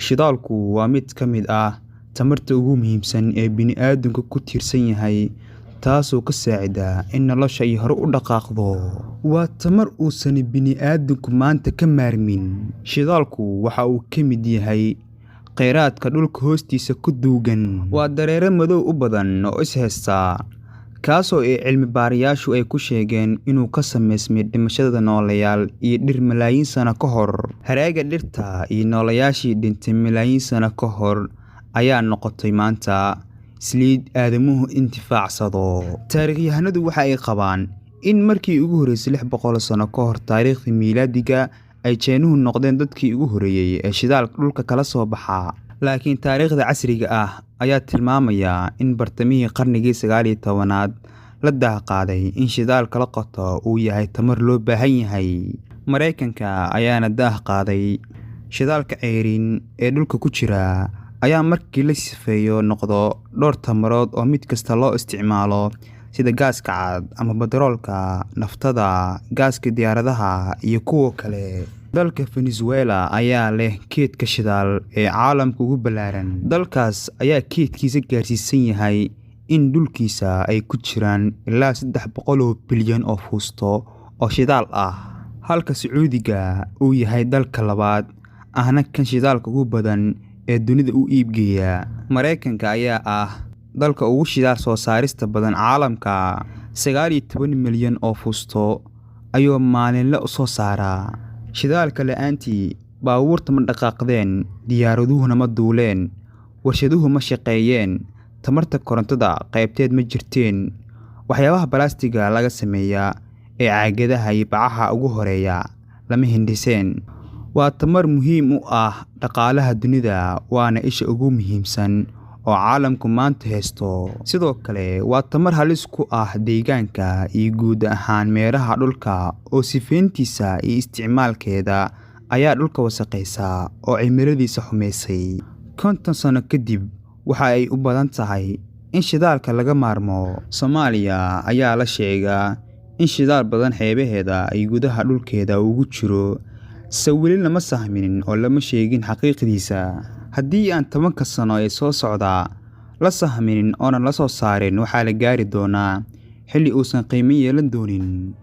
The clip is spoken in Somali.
Shidaalku waa mid ka mid ah tamarta ugu muhiimsan ee bini'aadamku ku tiirsan yahay, taasoo ka saacida in nolosha ay hore u dhaqaaqdo. Waa tamar uusan bini'aadamku maanta ka maarmin. Shidaalku waxa uu ka mid yahay kheyraadka dhulka hoostiisa ku duugan. Waa dareere madow u badan oo is haysta, kaasoo cilmi baarayaashu ay ku sheegeen inuu ka samaysmay dhimashada nooleyaal iyo dhir malaayiin sano ka hor. Haraaga dhirta iyo nooleyaashii dhintay malaayiin sano ka hor ayaa noqotay maanta saliid aadamuhu intifaacsado. Taariikhyahanadu waxa ay qabaan in markii ugu horeysay 600 sano ka hor taariikhda miilaadiga ay Jeenuhu noqdeen dadkii ugu horeeyay ee shidaalka dhulka kala soo baxa. Laakiin taariikhda casriga ah ayaa tilmaamaya in bartamihii qarnigii 19aad la daaqaaday in shidaalka la qoto uu yahay tamar loo baahan yahay. Mareykanka ayaana daaqaaday shidaalka ceyrin ee dhulka ku jira ayaa markii la sifeeyo noqdo dhowr tamarood oo mid kasta loo isticmaalo sida gaaska cad ama badaroolka, naftada, gaaska diyaaradaha iyo kuwa kale. Dalka Venezuela ayaa leh keedka shidaal ee caalamka ugu ballaaran. Dalkaas ayaa keedkiisa gaarsiisan yahay in dhulkiisa ay ku jiraan ilaa 300 bilyan oo fuusto oo shidaal ah, halka Sacuudiga uu yahay dalka labaad ahna kan shidaalka ugu badan ee dunida u iibgeeya. Mareykanka ayaa ah dalka ugu shidaal soo saarista badan caalamka, 19 milyan oo fuusto ayuu maalinle u soo saaraa. Shidaalka la'aantii baabuurta ma dhaqaaqdeen, diyaaraduhuna ma duuleen, warshaduhu ma shaqeeyeen, tamarta korontada qaybteed ma jirteen, waxyaabaha balastiga laga sameeyaa ee caagadaha iyo bacaha ugu horeeya lama hindiseen. Waa tamar muhiim u ah dhaqaalaha dunida, waana isha ugu muhiimsan oo caalamku maanta haysto. Sidoo kale waa tamar halis ku ah deegaanka iyo guud ahaan meeraha dhulka oo sifeyntiisa iyo isticmaalkeeda ayaa dhulka wasaqaysa oo cimiladiisa xumeysay. 50 sano kadib waxa ay u badan tahay in shidaalka laga maarmo. Soomaaliya ayaa la sheegaa in shidaal badan xeebaheeda ay gudaha dhulkeeda ugu jiro, weli lama sahminin oo lama sheegin xaqiiqdiisa. Haddii aan 10 sano ee soo socda la sahminin oo la soo saarin, waxaa la gaari doonaa xilli uusan qiimo yeelan doonin.